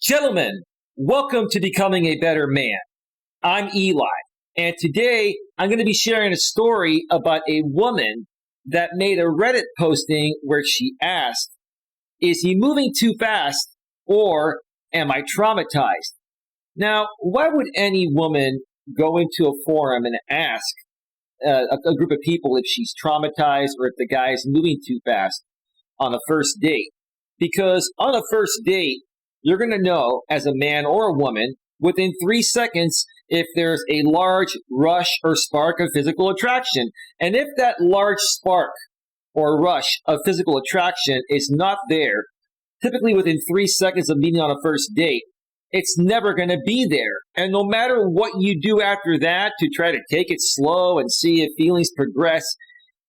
Gentlemen, welcome to Becoming a Better Man. I'm Eli, and today I'm going to be sharing a story about a woman that made a Reddit posting where she asked, "Is he moving too fast or am I traumatized?" Now, why would any woman go into a forum and ask a group of people if she's traumatized or if the guy is moving too fast on a first date? Because on a first date, you're going to know as a man or a woman within 3 seconds if there's a large rush or spark of physical attraction. And if that large spark or rush of physical attraction is not there, typically within 3 seconds of meeting on a first date, it's never going to be there. And no matter what you do after that to try to take it slow and see if feelings progress,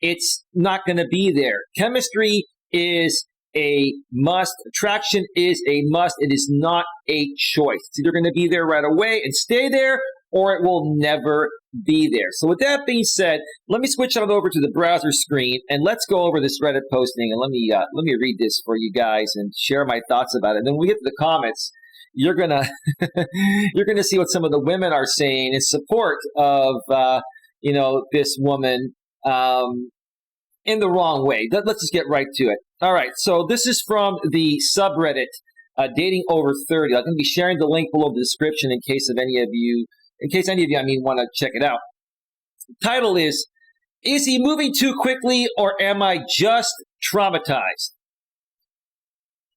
it's not going to be there. Chemistry is a must. Attraction is a must. It is not a choice. It's either going to be there right away and stay there, or it will never be there. So with that being said, let me switch on over to the browser screen and let's go over this Reddit posting and let me read this for you guys and share my thoughts about it. And then when we get to the comments, you're gonna see what some of the women are saying in support of this woman in the wrong way. Let's just get right to it. All right, so this is from the subreddit Dating Over 30. I'm going to be sharing the link below the description in case any of you want to check it out. The title is he moving too quickly or am I just traumatized?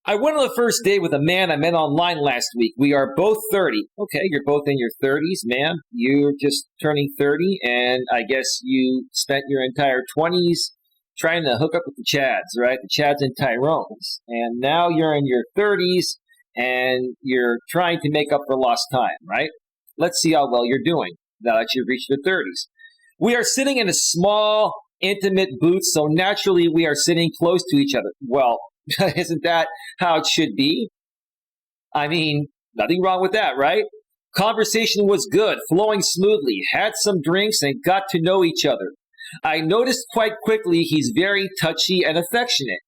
I went on the first date with a man I met online last week. We are both 30. Okay, you're both in your 30s, man. You're just turning 30, and I guess you spent your entire 20s trying to hook up with the Chads, right? The Chads and Tyrones. And now you're in your 30s, and you're trying to make up for lost time, right? Let's see how well you're doing now that you've reached your 30s. We are sitting in a small, intimate booth, so naturally we are sitting close to each other. Well, isn't that how it should be? I mean, nothing wrong with that, right? Conversation was good, flowing smoothly, had some drinks, and got to know each other. I noticed quite quickly he's very touchy and affectionate.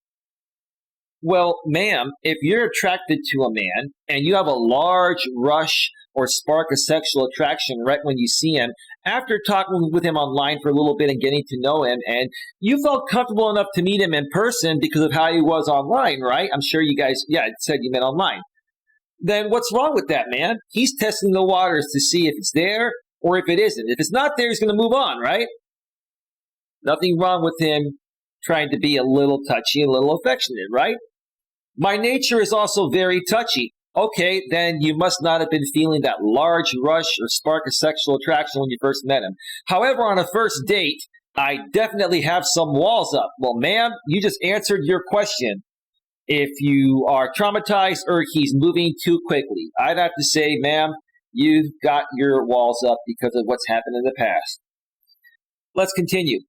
Well, ma'am, if you're attracted to a man and you have a large rush or spark of sexual attraction right when you see him, after talking with him online for a little bit and getting to know him, and you felt comfortable enough to meet him in person because of how he was online, right? I'm sure you guys, it said you met online. Then what's wrong with that, man? He's testing the waters to see if it's there or if it isn't. If it's not there, he's going to move on, right? Nothing wrong with him trying to be a little touchy, a little affectionate, right? My nature is also very touchy. Okay, then you must not have been feeling that large rush or spark of sexual attraction when you first met him. However, on a first date, I definitely have some walls up. Well, ma'am, you just answered your question. If you are traumatized or he's moving too quickly, I'd have to say, ma'am, you've got your walls up because of what's happened in the past. Let's continue.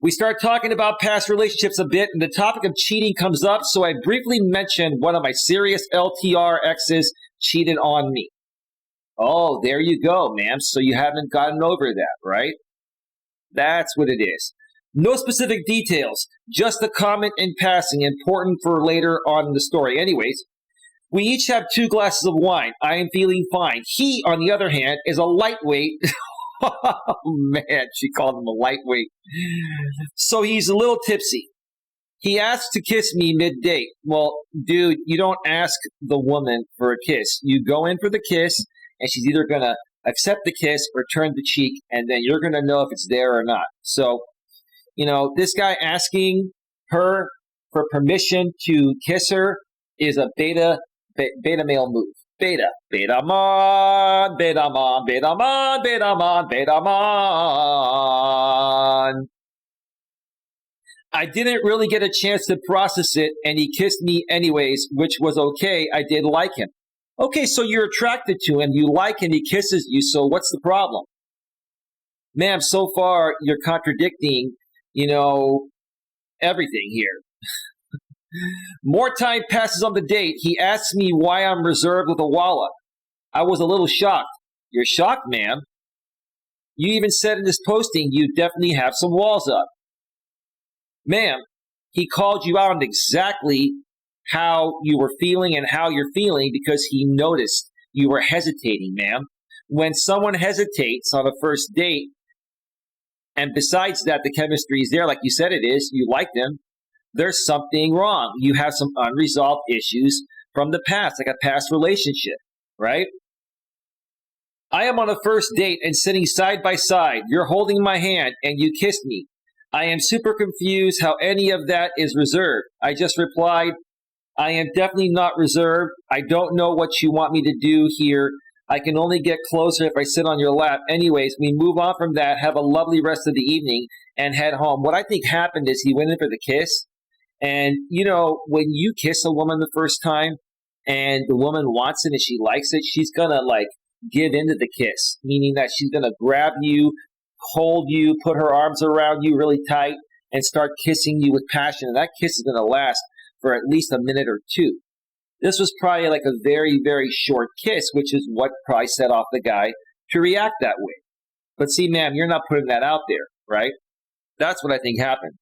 We start talking about past relationships a bit, and the topic of cheating comes up, so I briefly mentioned one of my serious LTR exes cheated on me. Oh, there you go, ma'am. So you haven't gotten over that, right? That's what it is. No specific details, just a comment in passing, important for later on in the story. Anyways, we each have 2 glasses of wine. I am feeling fine. He, on the other hand, is a lightweight. Oh, man, she called him a lightweight. So he's a little tipsy. He asks to kiss me mid-date. Well, dude, you don't ask the woman for a kiss. You go in for the kiss, and she's either going to accept the kiss or turn the cheek, and then you're going to know if it's there or not. So, this guy asking her for permission to kiss her is a beta male move. Beta man, beta man, beta man, beta man, beta man. I didn't really get a chance to process it, and he kissed me anyways, which was okay. I did like him. Okay, so you're attracted to him, you like him, he kisses you, so what's the problem? Ma'am, so far you're contradicting, everything here. More time passes on the date. He asks me why I'm reserved with a wallet. I was a little shocked. You're shocked, ma'am? You even said in this posting you definitely have some walls up. Ma'am, he called you out on exactly how you were feeling and how you're feeling because he noticed you were hesitating, ma'am. When someone hesitates on a first date, and besides that, the chemistry is there, like you said it is, you like them, there's something wrong. You have some unresolved issues from the past, like a past relationship, right? I am on a first date and sitting side by side. You're holding my hand and you kissed me. I am super confused how any of that is reserved. I just replied, I am definitely not reserved. I don't know what you want me to do here. I can only get closer if I sit on your lap. Anyways, we move on from that, have a lovely rest of the evening, and head home. What I think happened is he went in for the kiss. And, when you kiss a woman the first time and the woman wants it and she likes it, she's going to give into the kiss, meaning that she's going to grab you, hold you, put her arms around you really tight, and start kissing you with passion. And that kiss is going to last for at least a minute or two. This was probably like a very, very short kiss, which is what probably set off the guy to react that way. But see, ma'am, you're not putting that out there, right? That's what I think happened.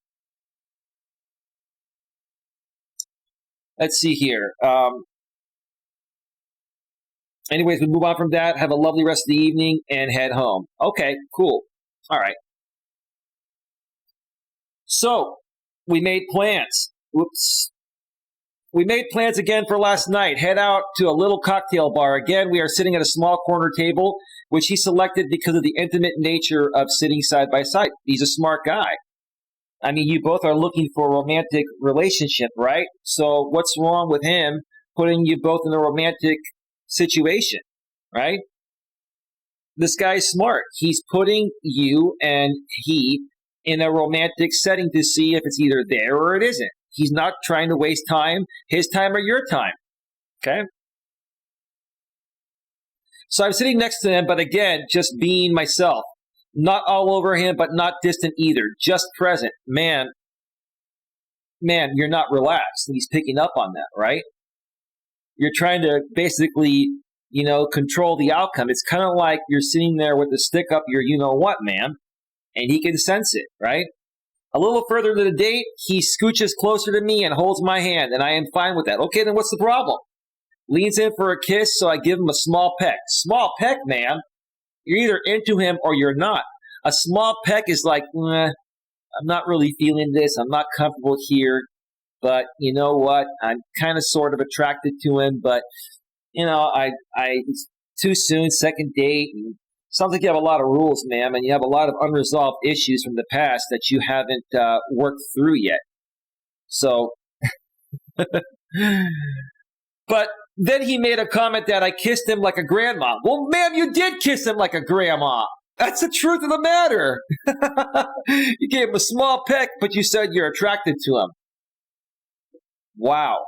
Let's see here. Anyways, we move on from that, have a lovely rest of the evening, and head home. Okay, cool. All right. So, we made plans. Whoops. We made plans again for last night. Head out to a little cocktail bar. Again, we are sitting at a small corner table, which he selected because of the intimate nature of sitting side by side. He's a smart guy. I mean, you both are looking for a romantic relationship, right? So what's wrong with him putting you both in a romantic situation, right? This guy's smart. He's putting you and he in a romantic setting to see if it's either there or it isn't. He's not trying to waste time, his time or your time, okay? So I'm sitting next to him, but again, just being myself. Not all over him, but not distant either. Just present. Man, you're not relaxed. And he's picking up on that, right? You're trying to basically, control the outcome. It's kind of like you're sitting there with the stick up your you-know-what, man. And he can sense it, right? A little further into the date, he scooches closer to me and holds my hand, and I am fine with that. Okay, then what's the problem? Leans in for a kiss, so I give him a small peck. Small peck, man. You're either into him or you're not. A small peck is like, I'm not really feeling this. I'm not comfortable here. But you know what? I'm kind of sort of attracted to him. But, it's too soon, second date. And sounds like you have a lot of rules, ma'am. And you have a lot of unresolved issues from the past that you haven't worked through yet. So, but then he made a comment that I kissed him like a grandma. Well, ma'am, you did kiss him like a grandma. That's the truth of the matter. You gave him a small peck, but you said you're attracted to him. Wow.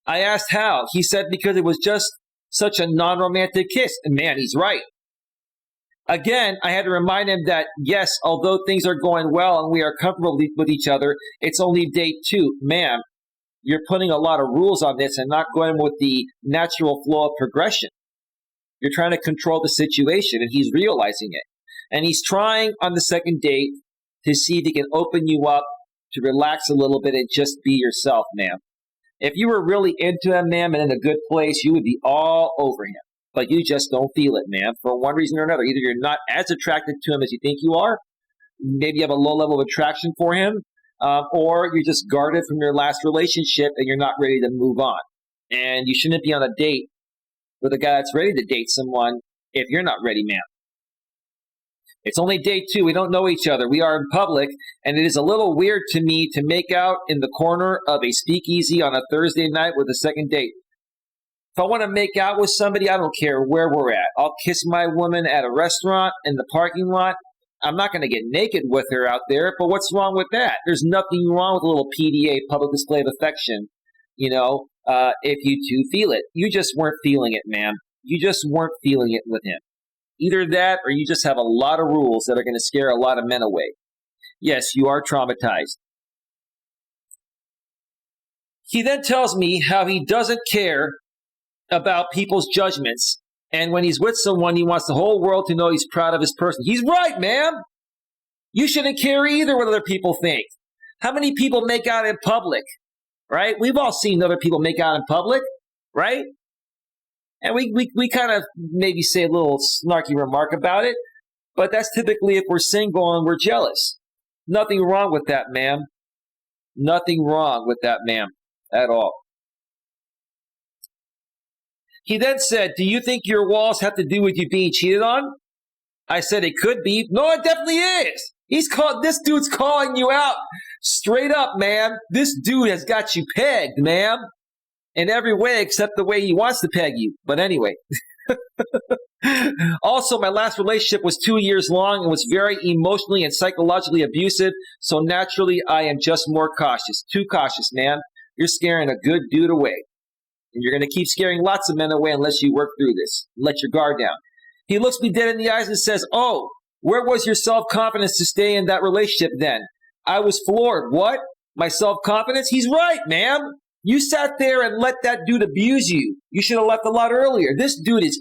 I asked how. He said because it was just such a non-romantic kiss. And man, he's right. Again, I had to remind him that, yes, although things are going well and we are comfortable with each other, it's only date 2. Ma'am, you're putting a lot of rules on this and not going with the natural flow of progression. You're trying to control the situation, and he's realizing it. And he's trying on the second date to see if he can open you up, to relax a little bit and just be yourself, ma'am. If you were really into him, ma'am, and in a good place, you would be all over him. But you just don't feel it, ma'am, for one reason or another. Either you're not as attracted to him as you think you are, maybe you have a low level of attraction for him, or you're just guarded from your last relationship and you're not ready to move on. And you shouldn't be on a date with a guy that's ready to date someone if you're not ready, ma'am. It's only date 2. We don't know each other. We are in public, and it is a little weird to me to make out in the corner of a speakeasy on a Thursday night with a second date. If I want to make out with somebody, I don't care where we're at. I'll kiss my woman at a restaurant, in the parking lot. I'm not going to get naked with her out there, but what's wrong with that? There's nothing wrong with a little PDA, public display of affection, if you two feel it. You just weren't feeling it, ma'am. You just weren't feeling it with him. Either that or you just have a lot of rules that are going to scare a lot of men away. Yes, you are traumatized. He then tells me how he doesn't care about people's judgments, and when he's with someone, he wants the whole world to know he's proud of his person. He's right, ma'am. You shouldn't care either what other people think. How many people make out in public right? We've all seen other people make out in public, right? And we kind of maybe say a little snarky remark about it, but that's typically if we're single and we're jealous. Nothing wrong with that, ma'am. Nothing wrong with that, ma'am, at all. He then said, do you think your walls have to do with you being cheated on? I said it could be. No, it definitely is. This dude's calling you out straight up, man. This dude has got you pegged, ma'am, in every way except the way he wants to peg you. But anyway. Also, my last relationship was 2 years long and was very emotionally and psychologically abusive. So naturally, I am just more cautious. Too cautious, man. You're scaring a good dude away. And you're going to keep scaring lots of men away unless you work through this. Let your guard down. He looks me dead in the eyes and says, oh, where was your self-confidence to stay in that relationship then? I was floored. What? My self-confidence? He's right, man. You sat there and let that dude abuse you. You should have left a lot earlier. This dude is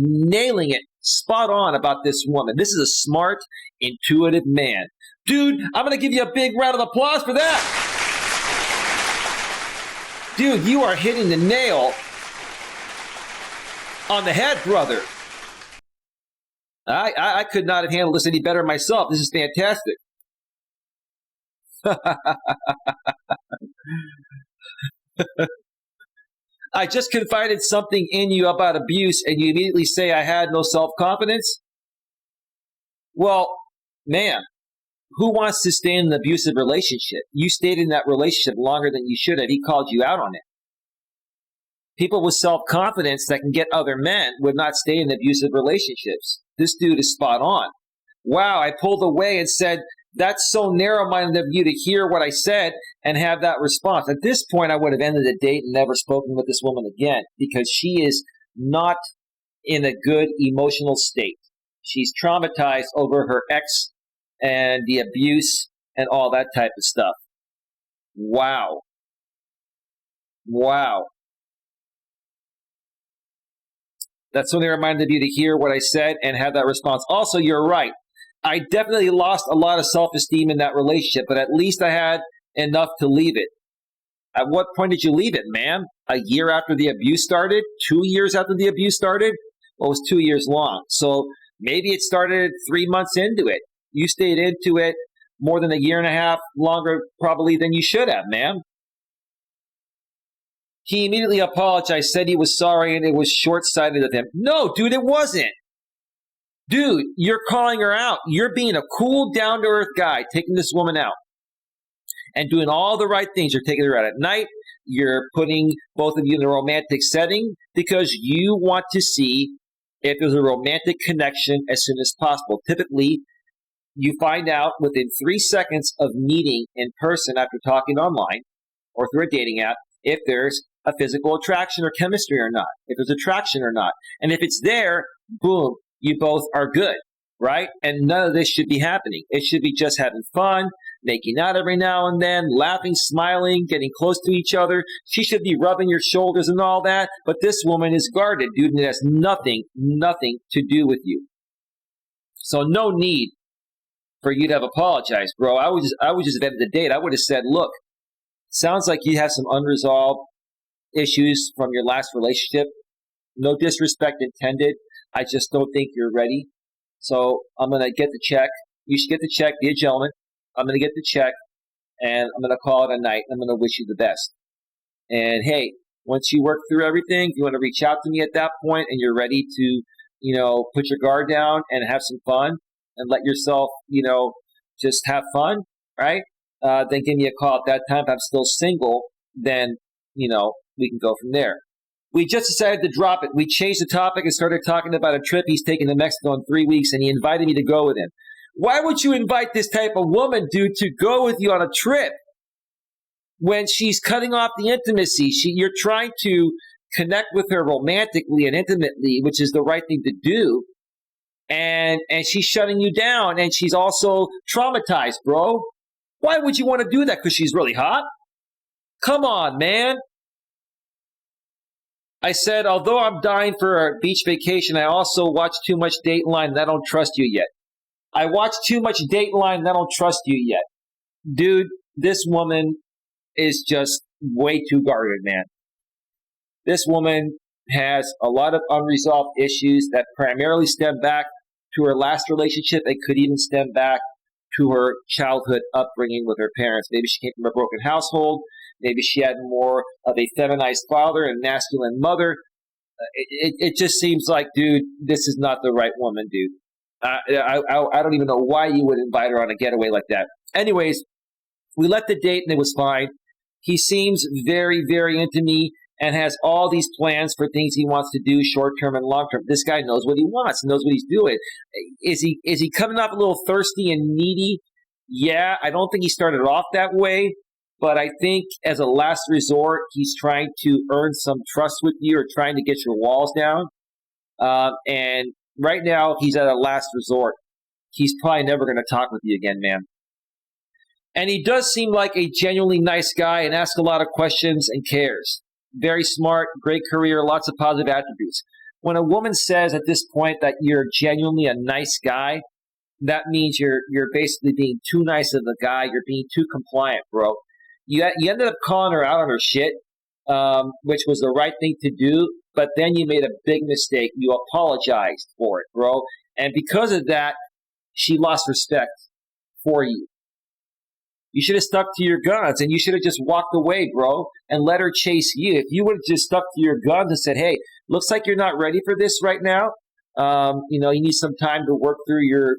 nailing it spot on about this woman. This is a smart, intuitive man. Dude, I'm going to give you a big round of applause for that. Dude, you are hitting the nail on the head, brother. I could not have handled this any better myself. This is fantastic. I just confided something in you about abuse and you immediately say I had no self-confidence? Well, man, who wants to stay in an abusive relationship? You stayed in that relationship longer than you should have. He called you out on it. People with self-confidence that can get other men would not stay in abusive relationships. This dude is spot on. Wow, I pulled away and said, that's so narrow-minded of you to hear what I said and have that response. At this point, I would have ended the date and never spoken with this woman again because she is not in a good emotional state. She's traumatized over her ex and the abuse and all that type of stuff. Wow. Wow. That's so narrow-minded of you to hear what I said and have that response. Also, you're right. I definitely lost a lot of self-esteem in that relationship, but at least I had enough to leave it. At what point did you leave it, man? A year after the abuse started? 2 years after the abuse started? Well, it was 2 years long. So maybe it started 3 months into it. You stayed into it more than a year and a half longer probably than you should have, man. He immediately apologized, said he was sorry, and it was short-sighted of him. No, dude, it wasn't. Dude, you're calling her out. You're being a cool, down-to-earth guy, taking this woman out and doing all the right things. You're taking her out at night. You're putting both of you in a romantic setting because you want to see if there's a romantic connection as soon as possible. Typically, you find out within 3 seconds of meeting in person after talking online or through a dating app if there's a physical attraction or chemistry or not, if there's attraction or not. And if it's there, boom, you both are good, right? And none of this should be happening. It should be just having fun, making out every now and then, laughing, smiling, getting close to each other. She should be rubbing your shoulders and all that. But this woman is guarded, dude, and it has nothing to do with you. So no need for you to have apologized, bro. I would just have ended the date. I would have said, look, sounds like you have some unresolved issues from your last relationship. No disrespect intended. I just don't think you're ready. So I'm going to get the check. You should get the check. Be a gentleman. I'm going to get the check, and I'm going to call it a night. I'm going to wish you the best. And, hey, once you work through everything, if you want to reach out to me at that point and you're ready to, put your guard down and have some fun and let yourself, just have fun, right? Then give me a call at that time. If I'm still single, then, we can go from there. We just decided to drop it. We changed the topic and started talking about a trip he's taking to Mexico in 3 weeks, and he invited me to go with him. Why would you invite this type of woman, dude, to go with you on a trip when she's cutting off the intimacy? You're trying to connect with her romantically and intimately, which is the right thing to do, and she's shutting you down, and she's also traumatized, bro. Why would you want to do that? Because she's really hot? Come on, man. I said, although I'm dying for a beach vacation, I also watch too much Dateline and I don't trust you yet. I watch too much Dateline and I don't trust you yet. Dude, this woman is just way too guarded, man. This woman has a lot of unresolved issues that primarily stem back to her last relationship. It could even stem back to her childhood upbringing with her parents. Maybe she came from a broken household. Maybe she had more of a feminized father and masculine mother. It just seems like, dude, this is not the right woman, dude. I don't even know why you would invite her on a getaway like that. Anyways, we let the date and it was fine. He seems very, very into me and has all these plans for things he wants to do, short term and long term. This guy knows what he wants, knows what he's doing. Is he coming off a little thirsty and needy? Yeah, I don't think he started off that way, but I think as a last resort, he's trying to earn some trust with you or trying to get your walls down. And right now, he's at a last resort. He's probably never going to talk with you again, man. And he does seem like a genuinely nice guy and asks a lot of questions and cares. Very smart, great career, lots of positive attributes. When a woman says at this point that you're genuinely a nice guy, that means you're basically being too nice of a guy. You're being too compliant, bro. You ended up calling her out on her shit, which was the right thing to do, but then you made a big mistake. You apologized for it, bro. And because of that, she lost respect for you. You should have stuck to your guns and you should have just walked away, bro, and let her chase you. If you would have just stuck to your guns and said, hey, looks like you're not ready for this right now. You need some time to work through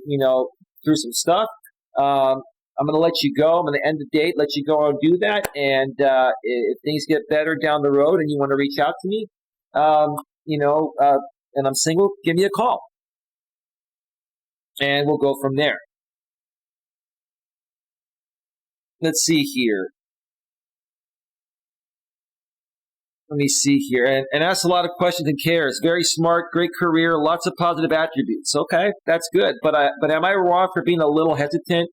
through some stuff. I'm going to let you go. I'm going to end the date, let you go and do that. And if things get better down the road and you want to reach out to me, and I'm single, give me a call. And we'll go from there. Let's see here. Let me see here. And asks a lot of questions and cares. Very smart, great career, lots of positive attributes. Okay, that's good. But am I wrong for being a little hesitant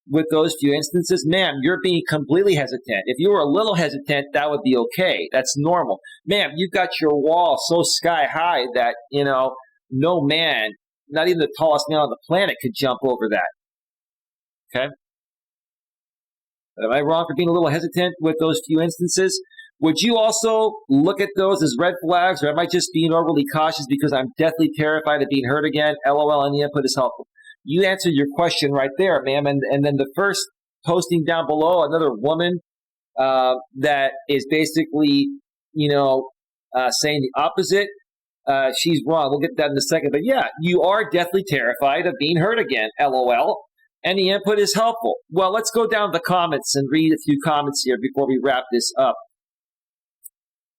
with those few instances? Ma'am, you're being completely hesitant. If you were a little hesitant, that would be okay. That's normal. Ma'am, you've got your wall so sky high that, no man, not even the tallest man on the planet, could jump over that. Okay? Am I wrong for being a little hesitant with those few instances? Would you also look at those as red flags, or am I just being overly cautious because I'm deathly terrified of being hurt again? LOL, any input is helpful. You answered your question right there, ma'am. And then the first posting down below, another woman that is basically, saying the opposite. She's wrong. We'll get to that in a second. But yeah, you are deathly terrified of being hurt again. LOL. Any input is helpful. Well, let's go down the comments and read a few comments here before we wrap this up.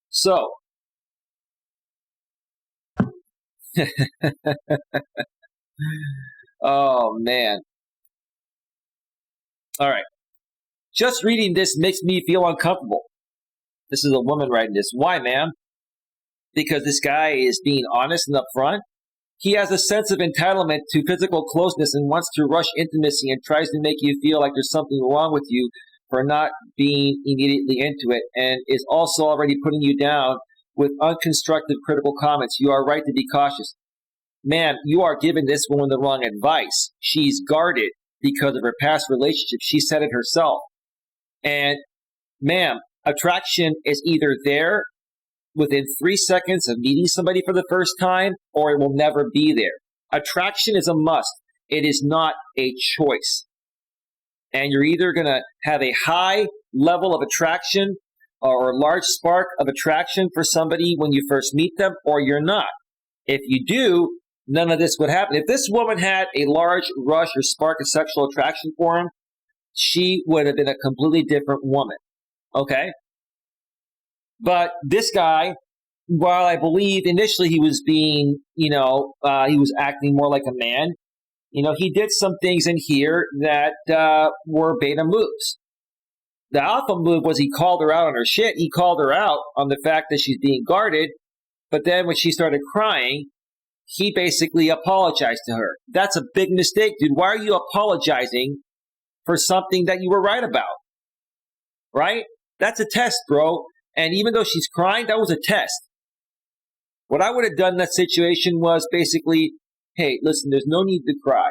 So, oh man. All right. Just reading this makes me feel uncomfortable. This is a woman writing this. Why, ma'am? Because this guy is being honest and upfront. He has a sense of entitlement to physical closeness and wants to rush intimacy and tries to make you feel like there's something wrong with you for not being immediately into it, and is also already putting you down with unconstructive critical comments. You are right to be cautious. Ma'am, you are giving this woman the wrong advice. She's guarded because of her past relationship. She said it herself. And ma'am, attraction is either there within 3 seconds of meeting somebody for the first time, or it will never be there. Attraction is a must. It is not a choice. And you're either going to have a high level of attraction or a large spark of attraction for somebody when you first meet them, or you're not. If you do, none of this would happen. If this woman had a large rush or spark of sexual attraction for him, she would have been a completely different woman. Okay? But this guy, while I believe initially he was being, he was acting more like a man, he did some things in here that were beta moves. The alpha move was he called her out on her shit. He called her out on the fact that she's being guarded. But then when she started crying, he basically apologized to her. That's a big mistake, dude. Why are you apologizing for something that you were right about? Right? That's a test, bro. And even though she's crying, that was a test. What I would have done in that situation was basically, hey, listen, there's no need to cry.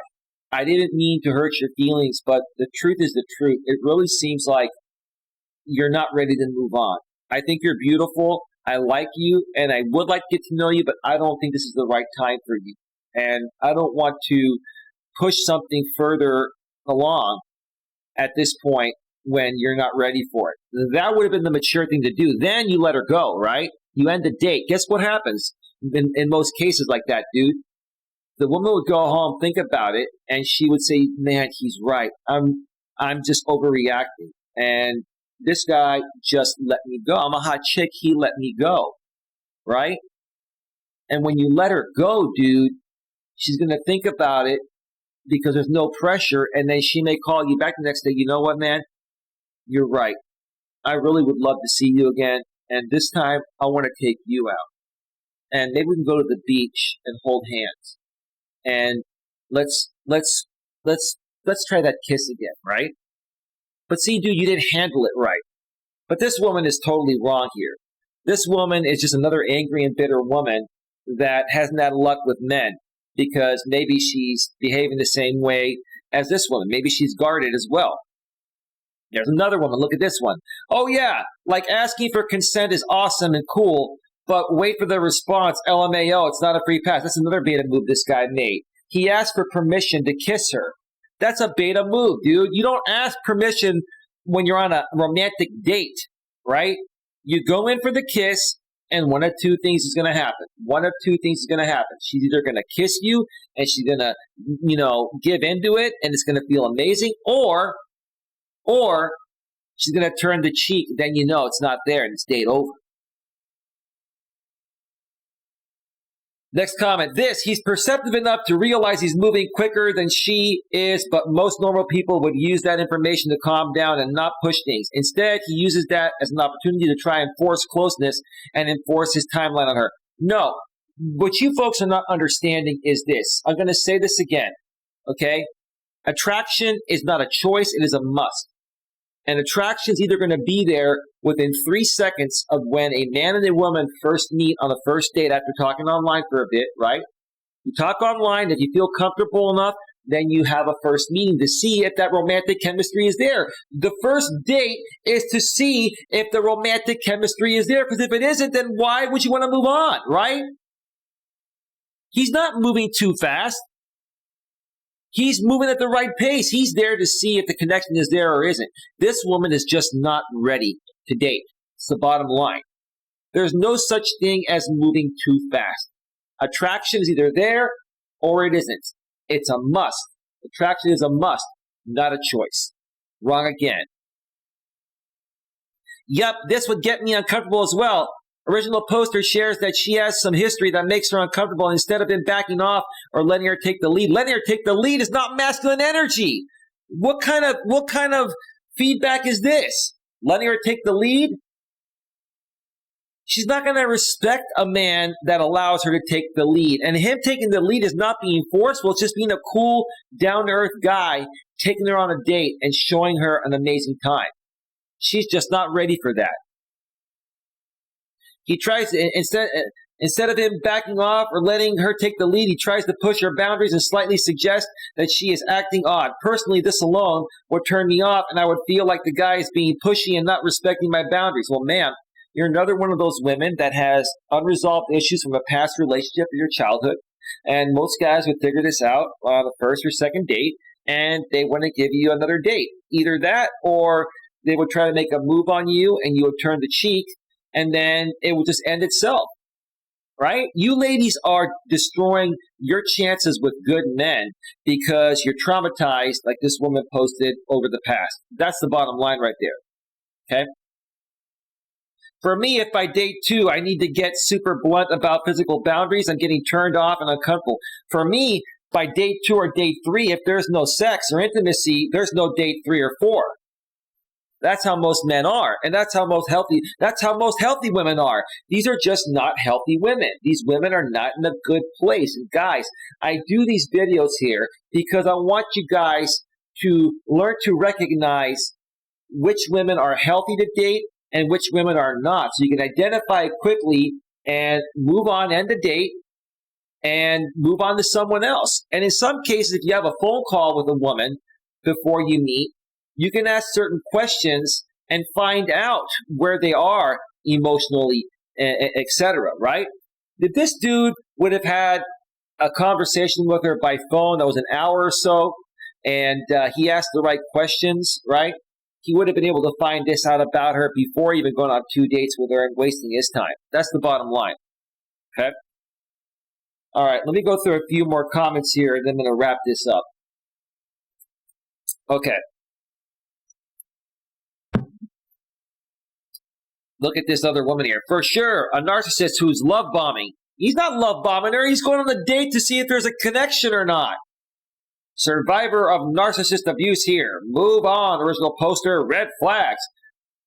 I didn't mean to hurt your feelings, but the truth is the truth. It really seems like you're not ready to move on. I think you're beautiful. I like you, and I would like to get to know you, but I don't think this is the right time for you. And I don't want to push something further along at this point when you're not ready for it. That would have been the mature thing to do. Then you let her go, right? You end the date. Guess what happens in most cases like that, dude? The woman would go home, think about it, and she would say, "Man, he's right. I'm just overreacting, and this guy just let me go. I'm a hot chick. He let me go, right?" And when you let her go, dude, she's gonna think about it because there's no pressure, and then she may call you back the next day. You know what, man? You're right. I really would love to see you again, and this time I want to take you out, and maybe we can go to the beach and hold hands, and let's let's let's try that kiss again, right? But see, dude, you didn't handle it right. But this woman is totally wrong here. This woman is just another angry and bitter woman that hasn't had luck with men because maybe she's behaving the same way as this woman. Maybe she's guarded as well. There's another woman. Look at this one. Oh, yeah, like asking for consent is awesome and cool, but wait for the response, LMAO, it's not a free pass. That's another beta move this guy made. He asked for permission to kiss her. That's a beta move, dude. You don't ask permission when you're on a romantic date, right? You go in for the kiss, and one of two things is going to happen. One of two things is going to happen. She's either going to kiss you, and she's going to, give into it, and it's going to feel amazing, or she's going to turn the cheek, then you know it's not there, and it's date over. Next comment, he's perceptive enough to realize he's moving quicker than she is, but most normal people would use that information to calm down and not push things. Instead, he uses that as an opportunity to try and force closeness and enforce his timeline on her. No, what you folks are not understanding is this. I'm going to say this again, okay? Attraction is not a choice, it is a must. And attraction is either going to be there within 3 seconds of when a man and a woman first meet on the first date after talking online for a bit, right? You talk online, if you feel comfortable enough, then you have a first meeting to see if that romantic chemistry is there. The first date is to see if the romantic chemistry is there, because if it isn't, then why would you want to move on, right? He's not moving too fast. He's moving at the right pace. He's there to see if the connection is there or isn't. This woman is just not ready to date. It's the bottom line. There's no such thing as moving too fast. Attraction is either there or it isn't. It's a must. Attraction is a must, not a choice. Wrong again. Yep, this would get me uncomfortable as well. Original poster shares that she has some history that makes her uncomfortable. Instead of him backing off or letting her take the lead, letting her take the lead is not masculine energy. What kind of feedback is this? Letting her take the lead? She's not going to respect a man that allows her to take the lead. And him taking the lead is not being forceful. It's just being a cool, down-to-earth guy taking her on a date and showing her an amazing time. She's just not ready for that. He tries to, instead of him backing off or letting her take the lead, he tries to push her boundaries and slightly suggest that she is acting odd. Personally, this alone would turn me off, and I would feel like the guy is being pushy and not respecting my boundaries. Well, ma'am, you're another one of those women that has unresolved issues from a past relationship or your childhood, and most guys would figure this out on the first or second date, and they want to give you another date. Either that, or they would try to make a move on you, and you would turn the cheek, and then it would just end itself, right? You ladies are destroying your chances with good men because you're traumatized, like this woman posted over the past. That's the bottom line right there, okay? For me, if by date 2, I need to get super blunt about physical boundaries, I'm getting turned off and uncomfortable. For me, by date 2 or date 3, if there's no sex or intimacy, there's no date 3 or 4. That's how most men are, and that's how most healthy women are. These are just not healthy women. These women are not in a good place. And guys, I do these videos here because I want you guys to learn to recognize which women are healthy to date and which women are not. So you can identify it quickly and move on, end the date, and move on to someone else. And in some cases, if you have a phone call with a woman before you meet, you can ask certain questions and find out where they are emotionally, etc. Right? If this dude would have had a conversation with her by phone that was an hour or so, and he asked the right questions, right? He would have been able to find this out about her before even going on 2 dates with her and wasting his time. That's the bottom line. Okay? All right, let me go through a few more comments here, and then I'm going to wrap this up. Okay. Look at this other woman here. For sure, a narcissist who's love bombing. He's not love bombing her. He's going on the date to see if there's a connection or not. Survivor of narcissist abuse here. Move on. Original poster. Red flags.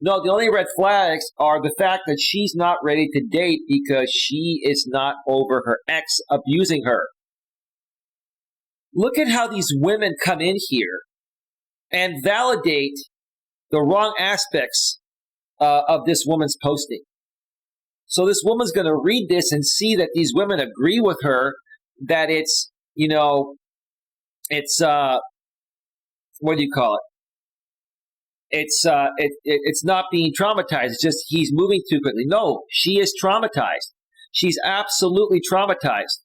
No, the only red flags are the fact that she's not ready to date because she is not over her ex abusing her. Look at how these women come in here and validate the wrong aspects of this woman's posting. So this woman's going to read this and see that these women agree with her that it's, it's what do you call it? It's not being traumatized. It's just he's moving too quickly. No, she is traumatized. She's absolutely traumatized.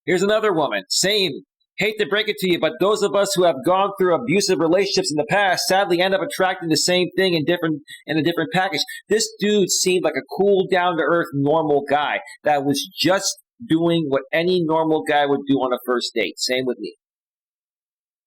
Here's another woman. Same. Hate to break it to you, but those of us who have gone through abusive relationships in the past sadly end up attracting the same thing in a different package. This dude seemed like a cool, down-to-earth, normal guy that was just doing what any normal guy would do on a first date. Same with me.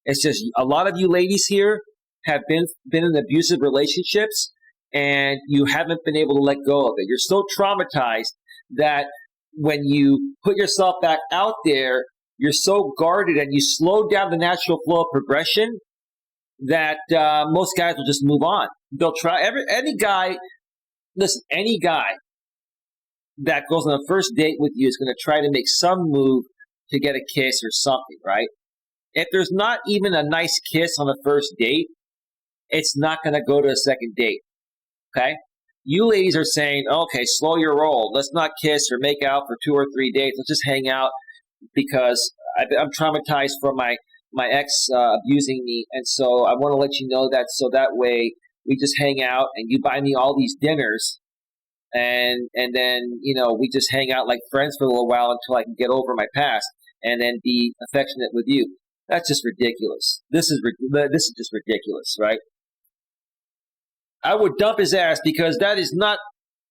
It's just a lot of you ladies here have been in abusive relationships and you haven't been able to let go of it. You're so traumatized that when you put yourself back out there, you're so guarded and you slow down the natural flow of progression that most guys will just move on. They'll try. Any guy that goes on a first date with you is going to try to make some move to get a kiss or something, right? If there's not even a nice kiss on the first date, it's not going to go to a second date, okay? You ladies are saying, okay, slow your roll. Let's not kiss or make out for 2 or 3 dates. Let's just hang out because I'm traumatized from my ex abusing me. And so I want to let you know that so that way we just hang out and you buy me all these dinners and then, we just hang out like friends for a little while until I can get over my past and then be affectionate with you. That's just ridiculous. This is just ridiculous, right? I would dump his ass because that is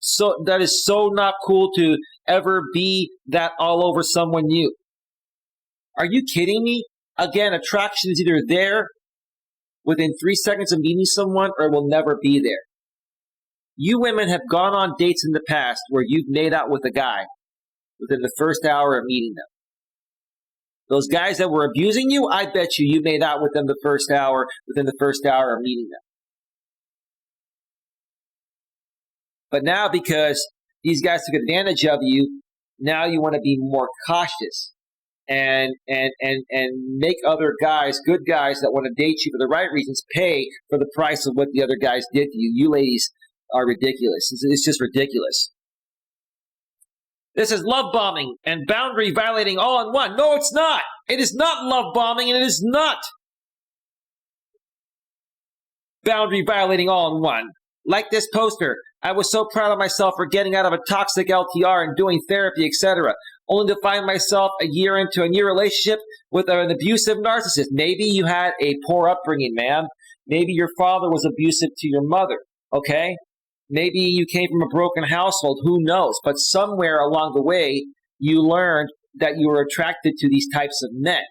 so not cool to ever be that all over someone new. Are you kidding me? Again, attraction is either there within 3 seconds of meeting someone or it will never be there. You women have gone on dates in the past where you've made out with a guy within the first hour of meeting them. Those guys that were abusing you, I bet you made out with them within the first hour of meeting them. But now because these guys took advantage of you, now you want to be more cautious and make other guys, good guys that want to date you for the right reasons, pay for the price of what the other guys did to you. You ladies are ridiculous. It's just ridiculous. This is love bombing and boundary violating all in one. No, it's not. It is not love bombing and it is not boundary violating all in one. Like this poster, I was so proud of myself for getting out of a toxic LTR and doing therapy, etc., only to find myself a year into a new relationship with an abusive narcissist. Maybe you had a poor upbringing, man. Maybe your father was abusive to your mother, okay? Maybe you came from a broken household, who knows? But somewhere along the way, you learned that you were attracted to these types of men.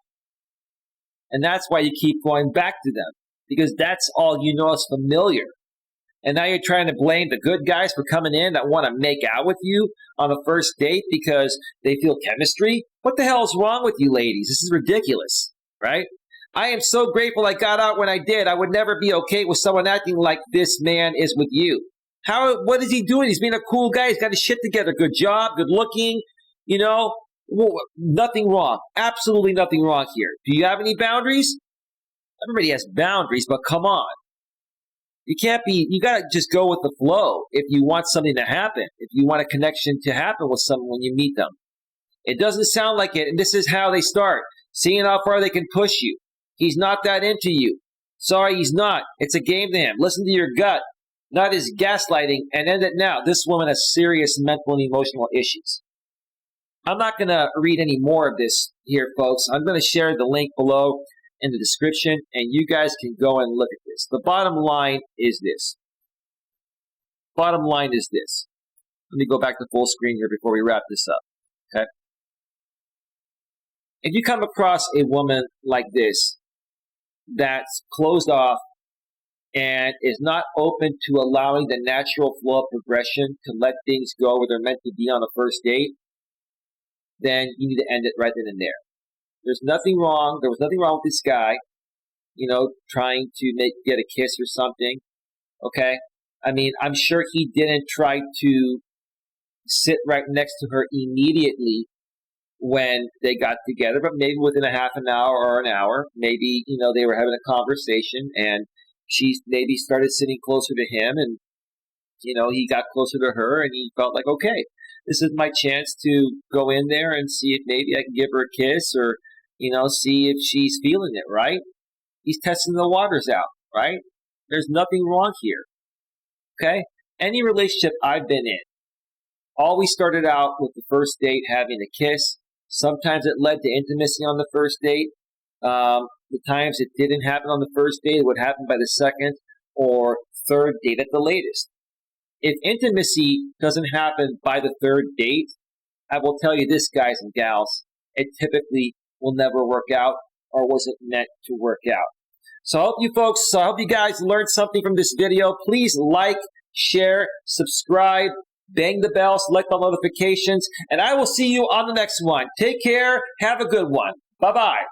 And that's why you keep going back to them, because that's all you know is familiar. And now you're trying to blame the good guys for coming in that want to make out with you on the first date because they feel chemistry? What the hell is wrong with you ladies? This is ridiculous, right? I am so grateful I got out when I did. I would never be okay with someone acting like this man is with you. What is he doing? He's being a cool guy. He's got his shit together. Good job, good looking, nothing wrong. Absolutely nothing wrong here. Do you have any boundaries? Everybody has boundaries, but come on. You got to just go with the flow if you want something to happen, if you want a connection to happen with someone when you meet them. It doesn't sound like it, and this is how they start, seeing how far they can push you. He's not that into you. Sorry, he's not. It's a game to him. Listen to your gut, not his gaslighting, and end it now. This woman has serious mental and emotional issues. I'm not going to read any more of this here, folks. I'm going to share the link below in the description, and you guys can go and look at this. The bottom line is this. Bottom line is this. Let me go back to full screen here before we wrap this up. Okay? If you come across a woman like this that's closed off and is not open to allowing the natural flow of progression to let things go where they're meant to be on a first date, then you need to end it right then and there. There's nothing wrong. There was nothing wrong with this guy, trying to get a kiss or something. Okay? I mean, I'm sure he didn't try to sit right next to her immediately when they got together, but maybe within a half an hour or an hour, maybe, they were having a conversation and she maybe started sitting closer to him and, he got closer to her and he felt like, okay, this is my chance to go in there and see if maybe I can give her a kiss or, see if she's feeling it, right? He's testing the waters out, right? There's nothing wrong here, okay? Any relationship I've been in, always started out with the first date having a kiss. Sometimes it led to intimacy on the first date. The times it didn't happen on the first date, it would happen by the second or third date at the latest. If intimacy doesn't happen by the third date, I will tell you this, guys and gals, it typically will never work out or wasn't meant to work out. So I hope you guys learned something from this video. Please like, share, subscribe, bang the bell, select all notifications, and I will see you on the next one. Take care. Have a good one. Bye-bye.